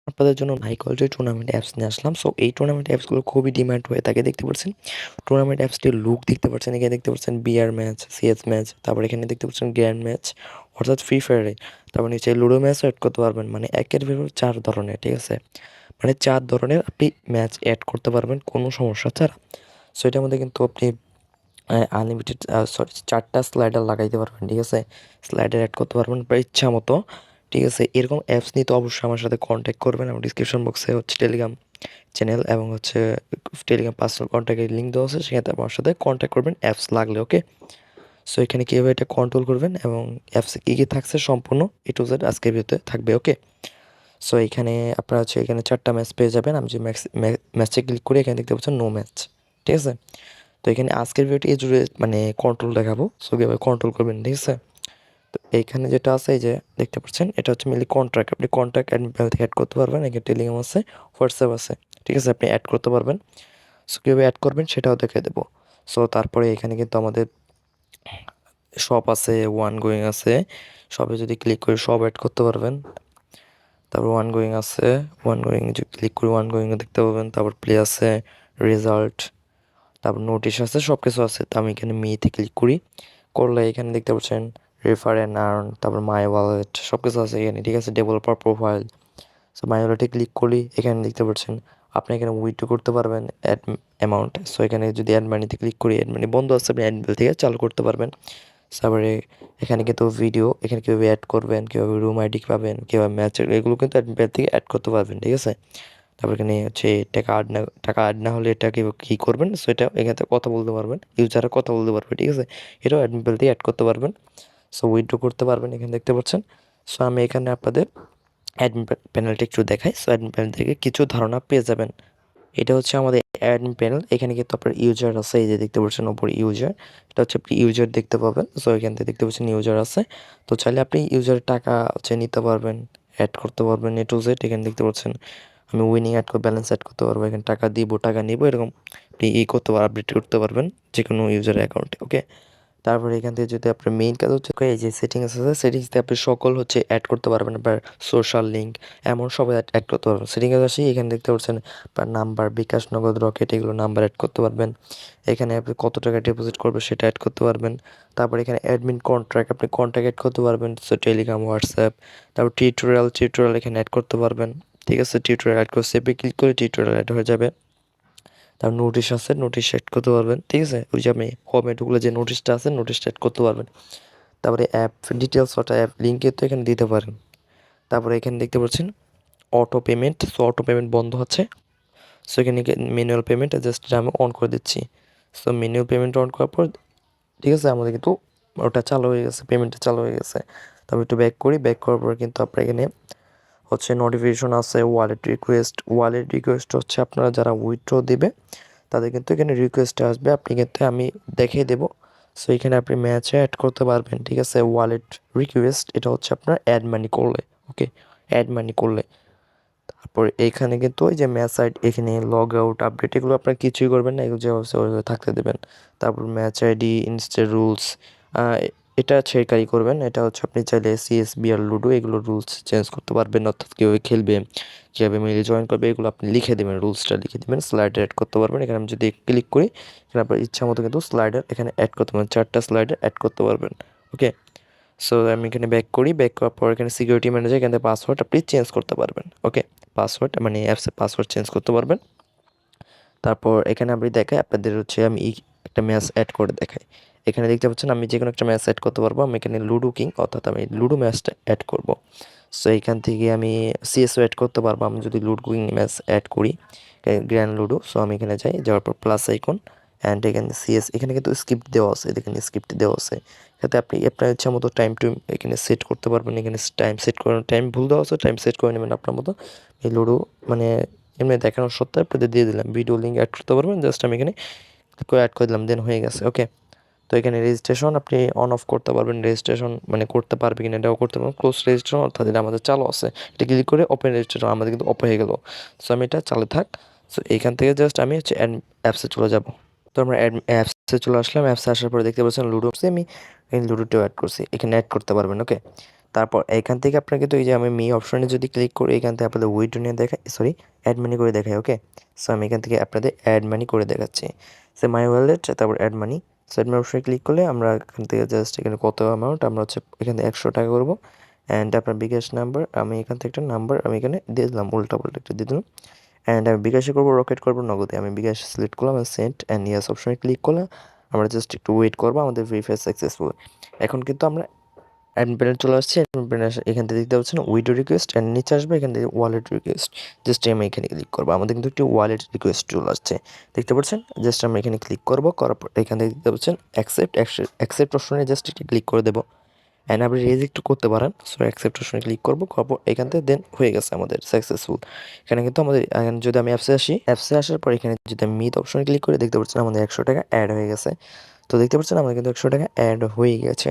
আপনাদের জন্য হাই কোয়ালিটির টুর্নামেন্ট অ্যাপস নিয়ে আসলাম। সো এই টুর্নামেন্ট অ্যাপসগুলো খুবই ডিমান্ড হয়ে থাকে। দেখতে পাচ্ছেন টুর্নামেন্ট অ্যাপসটির লুক দেখতে পাচ্ছেন। এখানে দেখতে পাচ্ছেন বিআর ম্যাচ, সিএস ম্যাচ, তারপর এখানে দেখতে পাচ্ছেন গ্র্যান্ড ম্যাচ অর্থাৎ ফ্রি ফায়ারে। তারপর নিচে লুডো ম্যাচও অ্যাড করতে পারবেন, মানে একের ভেতর 4 ধরনের, ঠিক আছে? মানে 4 ধরনের আপনি ম্যাচ অ্যাড করতে পারবেন কোনো সমস্যা ছাড়া। সো এটার মধ্যে কিন্তু আপনি আনলিমিটেড সরি 4টা স্লাইডার লাগাইতে পারবেন, ঠিক আছে? স্লাইডার অ্যাড করতে পারবেন আপনার ইচ্ছা মতো, ঠিক আছে? এরকম অ্যাপস নিয়ে তো অবশ্যই আমার সাথে কন্ট্যাক্ট করবেন। আমার ডিসক্রিপশন বক্সে হচ্ছে টেলিগ্রাম চ্যানেল এবং হচ্ছে টেলিগ্রাম পার্সোনাল কন্ট্যাক্টের লিঙ্ক দেওয়া আছে, সেখানে আমার সাথে কন্ট্যাক্ট করবেন অ্যাপস লাগলে, ওকে? সো এখানে কীভাবে এটা কন্ট্রোল করবেন এবং অ্যাপসে কী কী থাকছে সম্পূর্ণ A to Z আজকের ভিডিওতে থাকবে, ওকে? সো এখানে আপনারা হচ্ছে এখানে 4টা ম্যাচ পেয়ে যাবেন। আমি যে ম্যাচে ক্লিক করি এখানে দেখতে পাচ্ছেন নো ম্যাচ, ঠিক আছে? তো এখানে আজকের ভিডিওটি এই জুড়ে মানে কন্ট্রোল দেখাবো, সো কীভাবে কন্ট্রোল করবেন, ঠিক আছে? তো এইখানে যেটা আছে এই যে দেখতে পাচ্ছেন এটা হচ্ছে মেনলি কন্ট্রাক্ট। আপনি কন্ট্রাক্ট অ্যাডমিন প্যানেল থেকে অ্যাড করতে পারবেন। এখানে টেলিগ্রাম আছে, হোয়াটসঅ্যাপ আছে, ঠিক আছে? আপনি অ্যাড করতে পারবেন। সো কীভাবে অ্যাড করবেন সেটাও দেখিয়ে দেবো। সো তারপরে এখানে কিন্তু আমাদের শপ আছে, ওয়ান গোয়িং আছে। শপে যদি ক্লিক করে শপ অ্যাড করতে পারবেন। তারপর ওয়ান গোয়িং আছে, ওয়ান গোয়িং যদি ক্লিক করে ওয়ান গোয়িংও দেখতে পাবেন। তারপর প্লে আছে, রেজাল্ট, তারপর নোটিশ আছে, সব কিছু আছে। তো আমি এখানে মেতে ক্লিক করি, করলে এখানে দেখতে পাচ্ছেন রেফার অ্যান্ড আর্ন, তারপর মাই ওয়ালেট, সব কিছু আছে এখানে, ঠিক আছে? Developer profile. সো মাই ওয়ালেটে ক্লিক করলি এখানে দেখতে পাচ্ছেন আপনি এখানে উইথড্র করতে পারবেন অ্যাড অ্যামাউন্ট। সো এখানে যদি অ্যাড মানিতে ক্লিক করি, অ্যাড মানি বন্ধ আছে, আপনি অ্যাড থেকে চালু করতে পারবেন। তারপরে এখানে কিন্তু ভিডিও, এখানে কীভাবে অ্যাড করবেন, কীভাবে রুম আইডি পাবেন, কীভাবে ম্যাচের, এগুলো কিন্তু অ্যাড থেকে অ্যাড করতে পারবেন, ঠিক আছে? তারপর এখানে হচ্ছে টাকা আড না হলে এটা কী করবেন, সো এটা এখান থেকে কথা বলতে পারবেন, ইউজাররা কথা বলতে পারবে, ঠিক আছে? এটাও অ্যাডমিন প্যানেল থেকে অ্যাড করতে পারবেন। সো উইথড্র করতে পারবেন, এখানে দেখতে পাচ্ছেন। সো আমি এখানে আপনাদের অ্যাডমিন প্যানেলটা একটু দেখাই। সো অ্যাডমিন প্যানেল থেকে কিছু ধারণা পেয়ে যাবেন। এটা হচ্ছে আমাদের অ্যাডমিন প্যানেল। এখানে কিন্তু আপনার ইউজার আছে, এই যে দেখতে পাচ্ছেন উপরে ইউজার, এটা হচ্ছে আপনি ইউজার দেখতে পাবেন। সো এখান থেকে দেখতে পাচ্ছেন ইউজার আছে। তো চাইলে আপনি ইউজারের টাকা হচ্ছে নিতে পারবেন, অ্যাড করতে পারবেন A to Z। এখানে দেখতে পাচ্ছেন আমি উইনিং অ্যাড করে ব্যালেন্স অ্যাড করতে পারবো, এখানে টাকা দিব, টাকা নিব, এরকম আপনি করতে পারবেন, আপডেট করতে পারবেন যে কোনো ইউজারের অ্যাকাউন্টে, ওকে? তারপরে এখান থেকে যদি আপনার মেইন কাজ হচ্ছে এই যে সেটিংস আছে, সেটিংসতে আপনি সকল হচ্ছে অ্যাড করতে পারবেন, আপনার সোশ্যাল লিঙ্ক এমন সব অ্যাড করতে পারবেন। সেটিংসে আসি, এখানে দেখতে পাচ্ছেন আপনার নাম্বার, বিকাশ, নগদ, রকেট, এগুলো নাম্বার অ্যাড করতে পারবেন। এখানে আপনি কত টাকা ডিপোজিট করবে সেটা অ্যাড করতে পারবেন। তারপর এখানে অ্যাডমিন কন্ট্রাক্ট, আপনি কন্ট্রাক্ট অ্যাড করতে পারবেন, সো টেলিগ্রাম, হোয়াটসঅ্যাপ। তারপর টিউটোরিয়াল এখানে অ্যাড করতে পারবেন, ঠিক আছে? টিউটোরিয়াল অ্যাড করে সেভে ক্লিক করে টিউটোরিয়াল অ্যাড হয়ে যাবে। তার নোটিশ আছে, নোটিশ সেট করতে পারবেন, ঠিক আছে? ওই যে আপনি হোমে ঢুকলে যে নোটিশটা আছে, নোটিশটা অ্যাড করতে পারবেন। তারপরে অ্যাপ ডিটেলস, ওটা অ্যাপ লিঙ্কে তো এখানে দিতে পারেন। তারপরে এখানে দেখতে পাচ্ছেন auto payment, so auto payment বন্ধ হচ্ছে। সো এখানে ম্যানুয়াল পেমেন্ট জাস্ট আমি অন করে দিচ্ছি। সো ম্যানুয়াল পেমেন্ট অন করার পর, ঠিক আছে, আমাদের কিন্তু ওটা চালু হয়ে গেছে, পেমেন্টটা চালু হয়ে গেছে। তবে একটু ব্যাক করি, ব্যাক করার পর কিন্তু আপনার এখানে হচ্ছে নোটিফিকেশন আছে, ওয়ালেট রিকোয়েস্ট হচ্ছে আপনারা যারা উইথড্র দেবে তাদের কিন্তু এখানে রিকোয়েস্ট আসবে, আপনি কিন্তু আমি দেখিয়ে দেবো। সো এখানে আপনি ম্যাচে অ্যাড করতে পারবেন, ঠিক আছে? ওয়ালেট রিকোয়েস্ট এটা হচ্ছে আপনার অ্যাড মানি করলে, ওকে? অ্যাড মানি করলে তারপর এখানে কিন্তু ওই যে ম্যাচ আইডি, এখানে লগ আউট, আপডেট, এগুলো আপনার কিছুই করবেন না, এগুলো যেভাবে ওইভাবে থাকতে দেবেন। তারপর ম্যাচ আইডি, ইনস্টে রুলস, এটা ছেড়কারি করবেন। এটা হচ্ছে আপনি চাইলে সিএসবি আর লুডো এগুলো রুলস চেঞ্জ করতে পারবেন, অর্থাৎ কীভাবে খেলবে, কীভাবে মিলে জয়েন করবে, এগুলো আপনি লিখে দেবেন, রুলসটা লিখে দেবেন। স্লাইডার অ্যাড করতে পারবেন। এখানে আমি যদি ক্লিক করি এখানে আপনার ইচ্ছা মতো কিন্তু স্লাইডার এখানে অ্যাড করতে পারবেন, 4টা স্লাইডার অ্যাড করতে পারবেন, ওকে? সো আমি এখানে ব্যাক করি, ব্যাক করার পর এখানে সিকিউরিটি ম্যানেজার, এখানে পাসওয়ার্ড আপনি চেঞ্জ করতে পারবেন, ওকে? পাসওয়ার্ড মানে অ্যাপসের পাসওয়ার্ড চেঞ্জ করতে পারবেন। তারপর এখানে আপনি দেখায় আপনাদের হচ্ছে আমি একটা ম্যাচ অ্যাড করে দেখাই। এখানে দেখতে পাচ্ছেন আমি যে কোনো একটা ম্যাচ অ্যাড করতে পারবো। আমি এখানে লুডো কিং, অর্থাৎ আমি লুডো ম্যাচটা অ্যাড করব। সো এইখান থেকে আমি সিএসও অ্যাড করতে পারবো। আমি যদি লুডো কিং ম্যাচ অ্যাড করি, গ্র্যান্ড লুডো, সো আমি এখানে যাই, যাওয়ার পর প্লাস আইকন অ্যান্ড এখানে সিএস, এখানে কিন্তু স্ক্রিপ্ট দেওয়া আছে, দেখেন স্ক্রিপ্ট দেওয়া আছে। যাতে আপনি আপনার ইচ্ছা মতো টাইম টু এখানে সেট করতে পারবেন। এখানে টাইম সেট করার, টাইম ভুল দেওয়া আছে, টাইম সেট করে নেবেন আপনার মতো। এই লুডো মানে এমনি দেখানোর সত্ত্বে আপনাদের দিয়ে দিলাম, ভিডিও লিঙ্ক অ্যাড করতে পারবেন, জাস্ট আমি এখানে অ্যাড করে দিলাম, দেন হয়ে গেছে, ওকে? তো এখানে রেজিস্ট্রেশন আপনি অন অফ করতে পারবেন, রেজিস্ট্রেশন মানে করতে পারবে কিনা এটাও করতে পারবেন। ক্লোজ রেজিস্ট্রেশন অর্থাৎ এটা আমাদের চালু আছে, এটা ক্লিক করে ওপেন রেজিস্ট্রেশন, আমাদের কিন্তু অফ হয়ে গেল। সো আমি এটা চালু থাক। সো এইখান থেকে জাস্ট আমি হচ্ছে অ্যাপসে চলে যাব। তো আমরা অ্যাপসে চলে আসলাম। অ্যাপসে আসার পরে দেখতে পাচ্ছেন লুডো, আমি এই লুডোটাও অ্যাড করছি, এখানে অ্যাড করতে পারবেন, ওকে? তারপর এখান থেকে আপনার কিন্তু এই যে আমি মি অপশনে যদি ক্লিক করি এখান থেকে আপনাদের উইথড্র নিয়ে দেখায়, সরি অ্যাড মানি করে দেখায়। ওকে, সো আমি এখান থেকে আপনাদের অ্যাড মানি করে দেখাচ্ছি। সে মাই ওয়ালেট, তারপর add money. So add money অপশনে ক্লিক করলে আমরা এখান থেকে জাস্ট এখানে কত অ্যামাউন্ট আমরা হচ্ছে এখান থেকে 100 টাকা করবো। অ্যান্ড আপনার বিকাশ নাম্বার আমি এখান থেকে একটা নাম্বার আমি এখানে দিয়ে দিলাম, উল্টাপাল্টা একটা দিয়ে দিলাম। অ্যান্ড আমি বিকাশে করবো, রকেট করবো, নগদে। আমি বিকাশ সিলেক্ট করলাম, সেন্ট অ্যান্ড ইয়াস অপশনে ক্লিক করলাম। আমরা জাস্ট একটু ওয়েট করবো, আমাদের ভেরিফাই সাকসেসফুল। এখন কিন্তু আমরা অ্যাডমিন প্যানেল চলে আসছে। অ্যাডমিন প্যানেল এখান থেকে দেখতে পাচ্ছেন উইডো রিকোয়েস্ট, অ্যান্ড নিচে আসবে এখান থেকে ওয়ালেট রিকোয়েস্ট। জাস্ট আমি এখানে ক্লিক করবো, আমাদের কিন্তু একটি ওয়ালেট রিকোয়েস্ট চলে আসছে, দেখতে পাচ্ছেন। জাস্ট আমরা এখানে ক্লিক করবো, করার পর এখান থেকে দেখতে পাচ্ছেন অ্যাকসেপ্ট অপশনে জাস্ট একটি ক্লিক করে দেবো। অ্যান্ড আপনি রেজিস্ট করতে পারেন। সো অ্যাকসেপ্ট অপশনে ক্লিক করবো, করবো এখান থেকে দেন হয়ে গেছে আমাদের সাকসেসফুল। এখানে কিন্তু আমাদের যদি আমি অ্যাপসে আসি, অ্যাপসে আসার পর এখানে যদি আমি মিট অপশনে ক্লিক করে দেখতে পাচ্ছেন আমাদের 100 টাকা অ্যাড হয়ে গেছে। তো দেখতে পাচ্ছেন আমাদের কিন্তু 100 টাকা অ্যাড হয়ে গেছে।